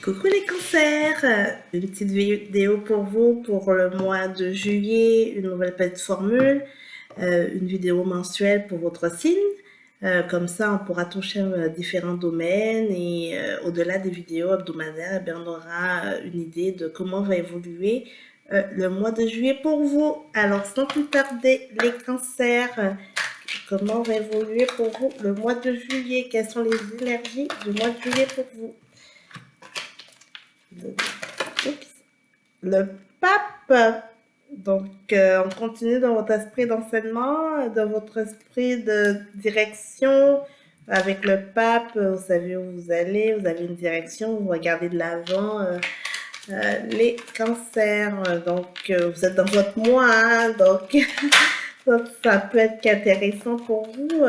Coucou les cancers, une petite vidéo pour vous pour le mois de juillet, une nouvelle petite formule, une vidéo mensuelle pour votre signe. Comme ça, on pourra toucher différents domaines et au-delà des vidéos hebdomadaires, on aura une idée de comment va évoluer le mois de juillet pour vous. Alors, sans plus tarder, les cancers, comment va évoluer pour vous le mois de juillet? Quelles sont les énergies du mois de juillet pour vous? Le pape. Donc, on continue dans votre esprit d'enseignement, dans votre esprit de direction. Avec le pape, vous savez où vous allez, vous avez une direction, vous regardez de l'avant. Les cancers, donc vous êtes dans votre mois, hein, donc, donc ça peut être intéressant pour vous,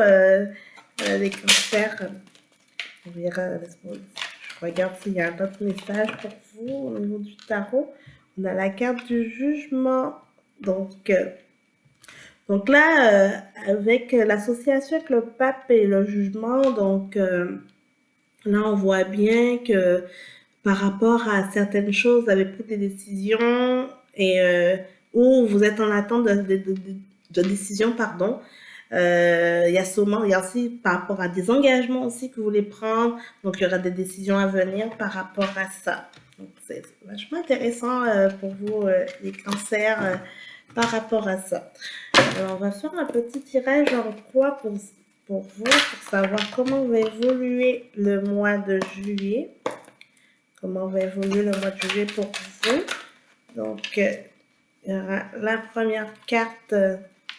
les cancers. On verra, je regarde s'il y a un autre message pour vous au niveau du tarot. On a la carte du jugement. Donc là, avec l'association avec le pape et le jugement, donc là, on voit bien que par rapport à certaines choses, vous avez pris des décisions et ou vous êtes en attente de décision, pardon. Il y a aussi par rapport à des engagements aussi que vous voulez prendre. Donc, il y aura des décisions à venir par rapport à ça. Donc, c'est vachement intéressant pour vous, les cancers, par rapport à ça. Alors, on va faire un petit tirage en croix pour vous, pour savoir comment va évoluer le mois de juillet. Comment va évoluer le mois de juillet pour vous. Donc, il y aura la première carte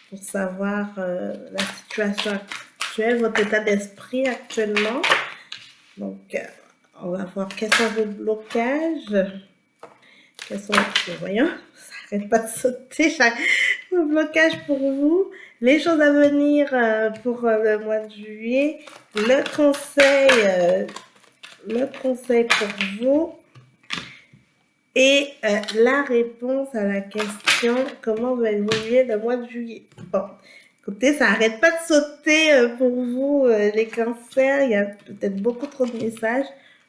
pour savoir la situation actuelle, votre état d'esprit actuellement. Donc, on va voir quels sont vos blocages. Quels sont voyons, ça n'arrête pas de sauter. Vos blocages pour vous. Les choses à venir pour le mois de juillet. Le conseil pour vous. Et la réponse à la question comment va évoluer le mois de juillet. Bon, écoutez, ça n'arrête pas de sauter pour vous, les cancers. Il y a peut-être beaucoup trop de messages.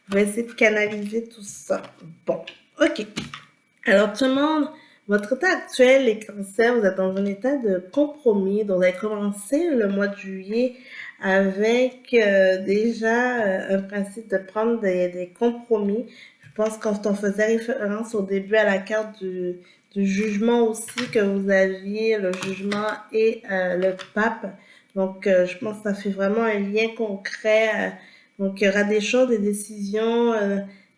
Je vais essayer de canaliser tout ça. Bon, ok. Alors, tout le monde, votre état actuel, les cancers, vous êtes dans un état de compromis. Donc, vous avez commencé le mois de juillet avec déjà un principe de prendre des compromis. Je pense quand on faisait référence au début à la carte du jugement aussi, que vous aviez le jugement et le pape. Donc, je pense que ça fait vraiment un lien concret. Donc, il y aura des choses, des décisions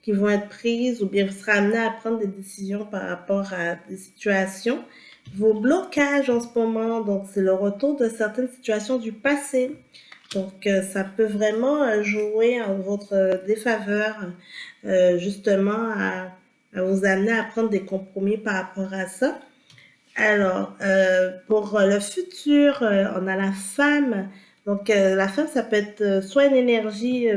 qui vont être prises ou bien vous serez amené à prendre des décisions par rapport à des situations. Vos blocages en ce moment, donc c'est le retour de certaines situations du passé. Donc, ça peut vraiment jouer en votre défaveur, justement, à vous amener à prendre des compromis par rapport à ça. Alors, pour le futur, on a la femme. Donc, la femme, ça peut être soit une énergie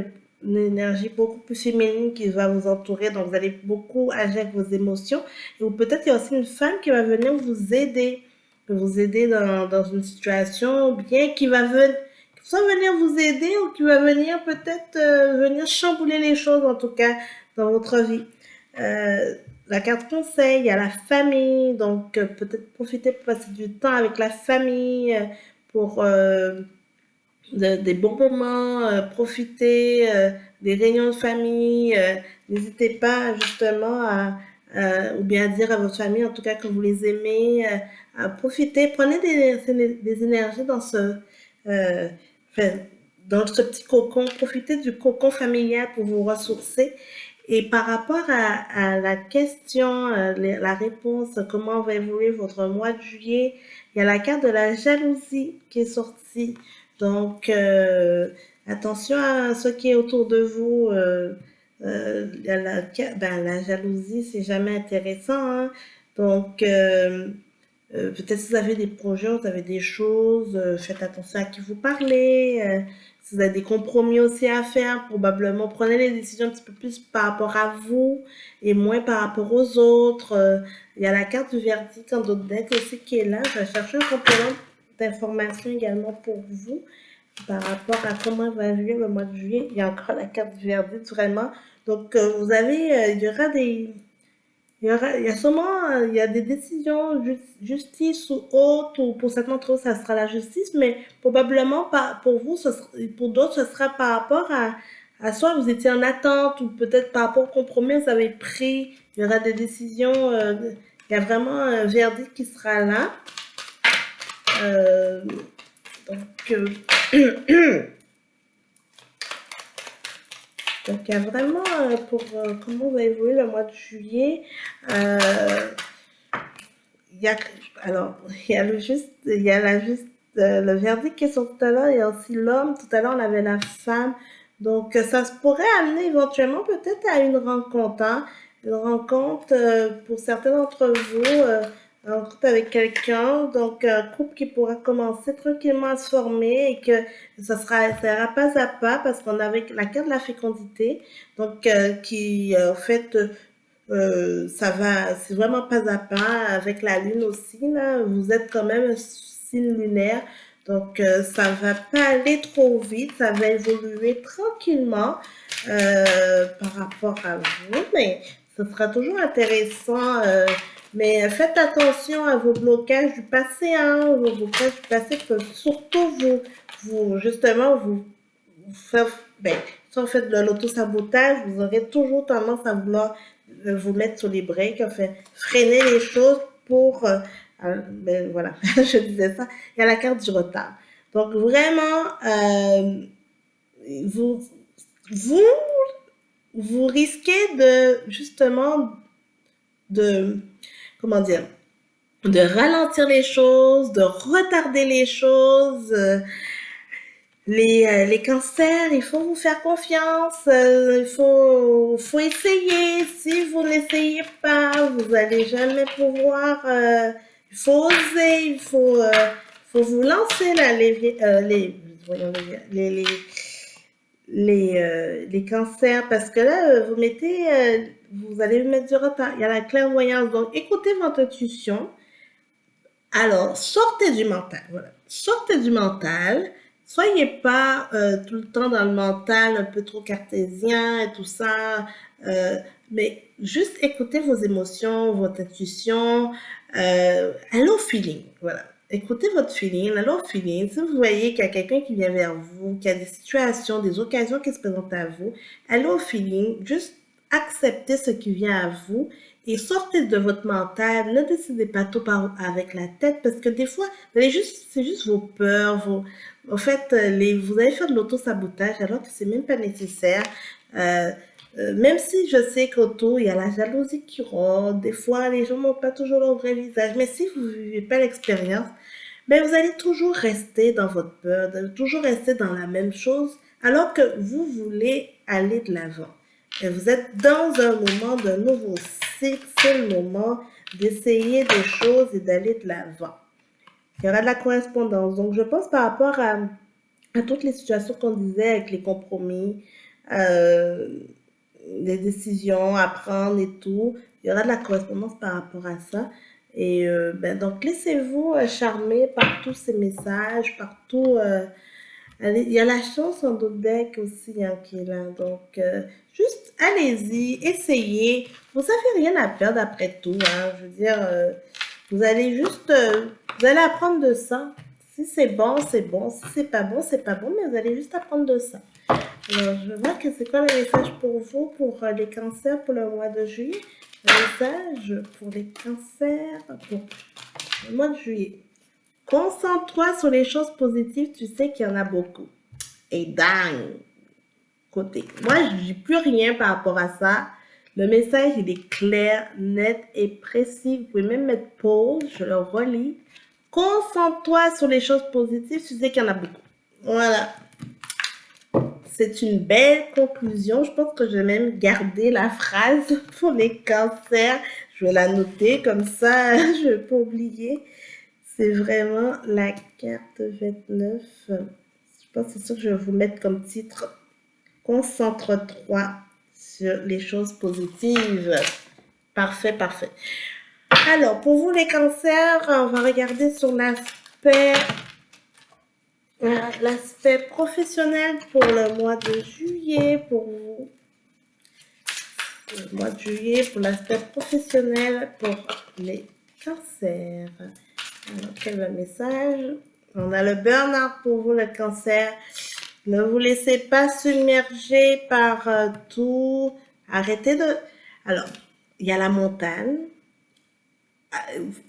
beaucoup plus féminine qui va vous entourer. Donc, vous allez beaucoup agir avec vos émotions. Ou peut-être il y a aussi une femme qui va venir vous aider dans une situation, ou bien qui va soit venir vous aider ou qui va venir peut-être venir chambouler les choses, en tout cas, dans votre vie. La carte conseil, il y a la famille, donc peut-être profiter pour passer du temps avec la famille, pour des bons moments, profiter des réunions de famille. N'hésitez pas justement ou bien à dire à votre famille, en tout cas que vous les aimez, à profiter. Prenez des énergies dans ce petit cocon. Profitez du cocon familial pour vous ressourcer. Et par rapport à la question, la réponse, comment va évoluer votre mois de juillet, il y a la carte de la jalousie qui est sortie. Donc, attention à ce qui est autour de vous. La jalousie, c'est jamais intéressant. Hein? Donc, peut-être si vous avez des projets, vous avez des choses, faites attention à qui vous parlez. Si vous avez des compromis aussi à faire, probablement prenez les décisions un petit peu plus par rapport à vous et moins par rapport aux autres. Il y a la carte du verdict en d'autres decks aussi qui est là. Je vais chercher un complément d'information également pour vous. par rapport à comment va vivre le mois de juillet. Il y a encore la carte du verdict, vraiment. Donc, vous avez, il y aura des... il y a sûrement il y a des décisions justice ou autre, ou pour certains d'entre vous, ça sera la justice, mais probablement pas pour vous, pour d'autres, ce sera par rapport à soit vous étiez en attente, ou peut-être par rapport au compromis que vous avez pris. Il y aura des décisions, il y a vraiment un verdict qui sera là. Euh, donc, donc, il y a vraiment, pour comment va évoluer le mois de juillet, il y a, alors, il y a le verdict qui est sur tout à l'heure, il y a aussi l'homme, tout à l'heure on avait la femme, donc ça se pourrait amener éventuellement peut-être à une rencontre, hein, une rencontre pour certains d'entre vous, une rencontre avec quelqu'un, donc un couple qui pourra commencer tranquillement à se former et que ça ira pas à pas parce qu'on a avec la carte de la fécondité, donc qui en fait ça va, c'est vraiment pas à pas avec la lune aussi, là. Vous êtes quand même un signe lunaire, donc ça va pas aller trop vite, ça va évoluer tranquillement par rapport à vous, mais ce sera toujours intéressant. Mais faites attention à vos blocages du passé, hein. Vos blocages du passé peuvent surtout justement, vous faire, ben, si vous faites de l'auto-sabotage, vous aurez toujours tendance à vouloir vous mettre sur les breaks, enfin, freiner les choses pour, ben, voilà, je disais ça, il y a la carte du retard. Donc vraiment, vous, vous, vous risquez de, justement, de, comment dire, de ralentir les choses, de retarder les choses. Les cancers, il faut vous faire confiance, faut essayer. Si vous n'essayez pas, vous n'allez jamais pouvoir. Il faut oser, faut vous lancer là, voyons, les cancers, parce que là, vous allez mettre du retard. Il y a la clairvoyance, donc écoutez votre intuition. Alors, sortez du mental, voilà. Sortez du mental. Soyez pas tout le temps dans le mental, un peu trop cartésien et tout ça. Mais juste écoutez vos émotions, votre intuition. Allez au feeling, voilà. Écoutez votre feeling, allez au feeling. Si vous voyez qu'il y a quelqu'un qui vient vers vous, qu'il y a des situations, des occasions qui se présentent à vous, allez au feeling. Juste acceptez ce qui vient à vous et sortez de votre mental. Ne décidez pas tout avec la tête parce que des fois, c'est juste vos peurs, en fait, vous allez faire de l'auto-sabotage alors que c'est même pas nécessaire. Même si je sais qu'autour, il y a la jalousie qui rôde, des fois, les gens n'ont pas toujours leur vrai visage, mais si vous ne vivez pas l'expérience, ben vous allez toujours rester dans votre peur, toujours rester dans la même chose, alors que vous voulez aller de l'avant. Et vous êtes dans un moment d'un nouveau cycle, c'est le moment d'essayer des choses et d'aller de l'avant. Il y aura de la correspondance. Donc, je pense par rapport à toutes les situations qu'on disait avec les compromis, les décisions à prendre et tout, il y aura de la correspondance par rapport à ça. Et donc, laissez-vous charmer par tous ces messages, par tout. Il y a la chance en d'autres decks aussi hein, qui est là. Donc, juste allez-y, essayez. Vous n'avez rien à perdre après tout. Hein. Je veux dire, vous allez juste, vous allez apprendre de ça. Si c'est bon, c'est bon. Si c'est pas bon, c'est pas bon. Mais vous allez juste apprendre de ça. Alors, je vois que c'est quoi le message pour vous, pour les cancers pour le mois de juillet. Le message pour les cancers pour le mois de juillet. Concentre-toi sur les choses positives, tu sais qu'il y en a beaucoup. Et dingue, côté. Moi, je ne dis plus rien par rapport à ça. Le message, il est clair, net et précis. Vous pouvez même mettre pause, je le relis. Concentre-toi sur les choses positives, tu sais qu'il y en a beaucoup. Voilà. C'est une belle conclusion. Je pense que je vais même garder la phrase pour les cancers. Je vais la noter comme ça, je ne vais pas oublier. C'est vraiment la carte 29. Je pense que c'est sûr que je vais vous mettre comme titre « Concentre-toi sur les choses positives ». Parfait, parfait. Alors, pour vous les cancers, on va regarder sur l'aspect L'aspect professionnel pour le mois de juillet, pour vous. Le mois de juillet, pour l'aspect professionnel, pour les cancers. Alors, quel est le message? On a le burn-out pour vous, le cancer. Ne vous laissez pas submerger par tout. Arrêtez de... Alors, il y a la montagne.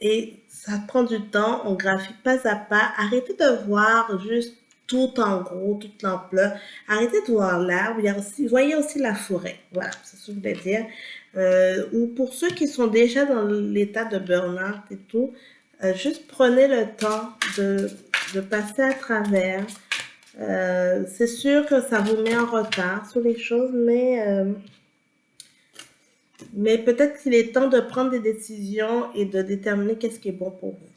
Et ça prend du temps, on graphie pas à pas. Arrêtez de voir juste tout en gros, toute l'ampleur. Arrêtez de voir l'arbre. Voyez aussi la forêt. Voilà, c'est ce que je voulais dire. Ou pour ceux qui sont déjà dans l'état de burn-out et tout, juste prenez le temps de passer à travers. C'est sûr que ça vous met en retard sur les choses, mais peut-être qu'il est temps de prendre des décisions et de déterminer qu'est-ce qui est bon pour vous.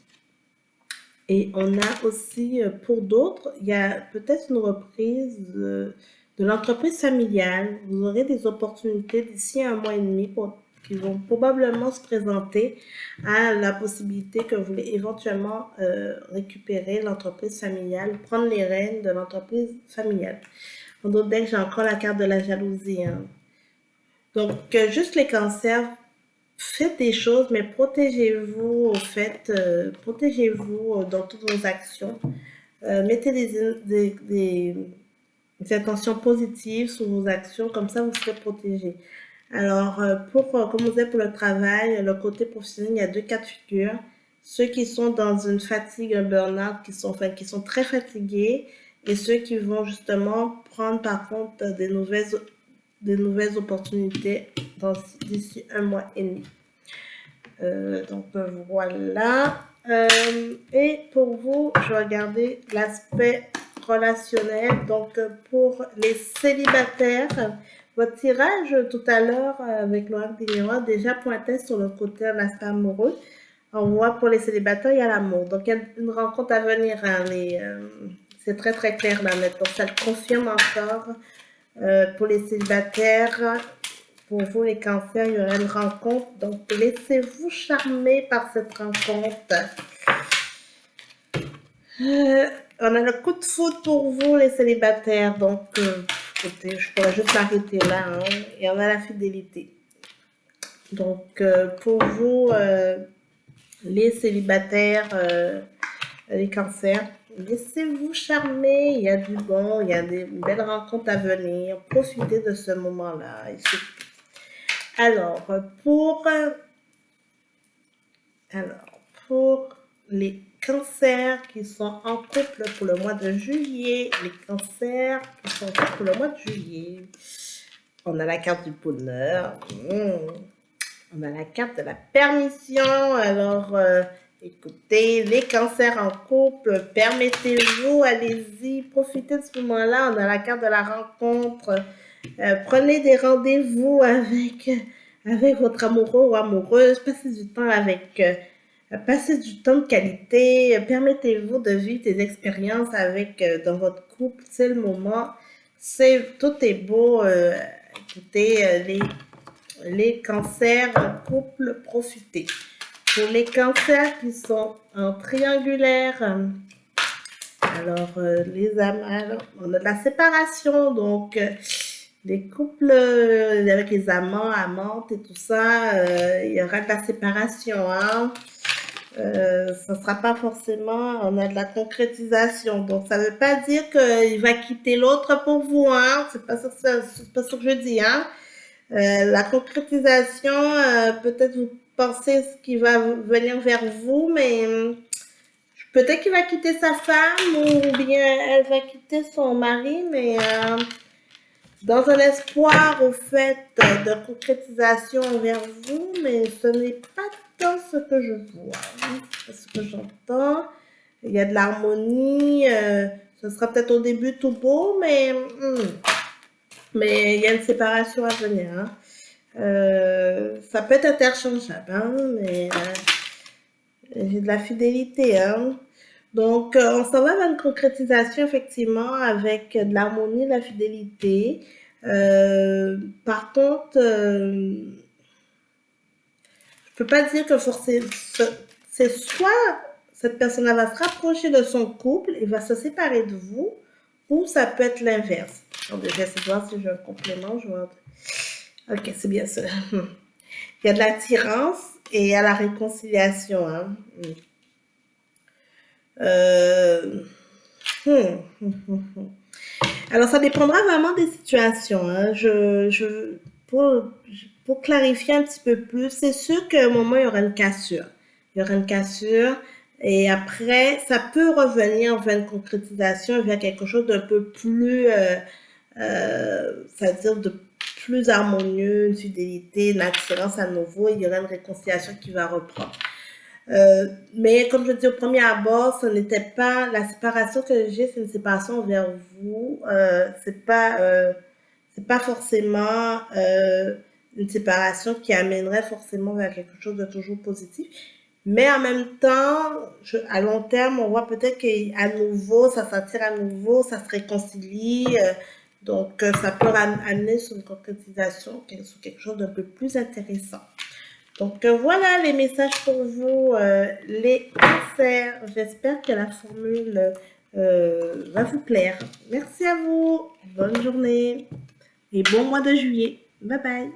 Et on a aussi, pour d'autres, il y a peut-être une reprise de l'entreprise familiale. Vous aurez des opportunités d'ici 1 mois et demi qui vont probablement se présenter à la possibilité que vous voulez éventuellement récupérer l'entreprise familiale, prendre les rênes de l'entreprise familiale. En d'autres decks, j'ai encore la carte de la jalousie. Hein. Donc, juste les cancers, faites des choses, mais protégez-vous, protégez-vous dans toutes vos actions. Mettez des intentions positives sur vos actions, comme ça vous serez protégés. Alors, comme vous êtes pour le travail, le côté professionnel, il y a 2 cas de figure. Ceux qui sont dans une fatigue, un burn-out, qui sont très fatigués, et ceux qui vont justement prendre par contre des nouvelles opportunités d'ici 1 mois et demi. Donc voilà. Et pour vous, je vais regarder l'aspect relationnel. Donc pour les célibataires, votre tirage tout à l'heure avec l'oracle des miroirs déjà pointait sur le côté de l'aspect amoureux. On voit pour les célibataires, il y a l'amour. Donc il y a une rencontre à venir. Hein, c'est très très clair là maintenant. Ça le confirme encore. Pour les célibataires, pour vous les cancers, il y aura une rencontre. Donc laissez-vous charmer par cette rencontre. On a le coup de foudre pour vous les célibataires. Donc écoutez, je pourrais juste m'arrêter là. Hein, et on a la fidélité. Donc pour vous les célibataires, les cancers, laissez-vous charmer, il y a du bon, il y a des belles rencontres à venir, profitez de ce moment-là. Alors, pour les cancers qui sont en couple pour le mois de juillet, les cancers qui sont en couple pour le mois de juillet, on a la carte du bonheur, on a la carte de la permission, alors... écoutez, les cancers en couple, permettez-vous, allez-y, profitez de ce moment-là. On a la carte de la rencontre. Prenez des rendez-vous avec votre amoureux ou amoureuse. Passez du temps passez du temps de qualité. Permettez-vous de vivre des expériences dans votre couple. C'est le moment. Tout est beau. Écoutez, les cancers en couple, profitez. Pour les cancers qui sont en triangulaire, alors les amants, on a de la séparation, donc les couples avec les amants, amantes et tout ça, il y aura de la séparation. Hein. Ça ne sera pas forcément, on a de la concrétisation, donc ça ne veut pas dire qu'il va quitter l'autre pour vous. Hein. C'est pas ça que je dis. Hein. La concrétisation, peut-être vous pensez ce qui va venir vers vous, mais peut-être qu'il va quitter sa femme ou bien elle va quitter son mari, mais dans un espoir au fait de concrétisation vers vous, mais ce n'est pas tant ce que je vois, hein, ce que j'entends. Il y a de l'harmonie, ce sera peut-être au début tout beau, mais il y a une séparation à venir. Hein. Ça peut être interchangeable, hein, mais j'ai de la fidélité. Hein. Donc, on s'en va vers une concrétisation, effectivement, avec de l'harmonie, de la fidélité. Par contre, je peux pas dire que forcément, c'est soit cette personne va se rapprocher de son couple et va se séparer de vous, ou ça peut être l'inverse. Donc, je vais essayer de voir si j'ai un complément. Ok, c'est bien ça. Il y a de l'attirance et il y a la réconciliation. Hein. Alors, ça dépendra vraiment des situations. Hein. Pour clarifier un petit peu plus, c'est sûr qu'à un moment, il y aura une cassure. Il y aura une cassure. Et après, ça peut revenir vers une concrétisation, vers quelque chose d'un peu plus, c'est-à-dire de plus harmonieux, une fidélité, une attirance à nouveau. Il y aura une réconciliation qui va reprendre. Mais comme je dis au premier abord, ce n'était pas la séparation que j'ai, c'est une séparation envers vous. C'est pas forcément une séparation qui amènerait forcément vers quelque chose de toujours positif. Mais en même temps, à long terme, on voit peut-être qu'à nouveau, ça s'attire à nouveau, ça se réconcilie. Donc, ça peut amener sur une concrétisation, sur quelque chose d'un peu plus intéressant. Donc, voilà les messages pour vous, les cancers. J'espère que la formule va vous plaire. Merci à vous. Bonne journée et bon mois de juillet. Bye bye.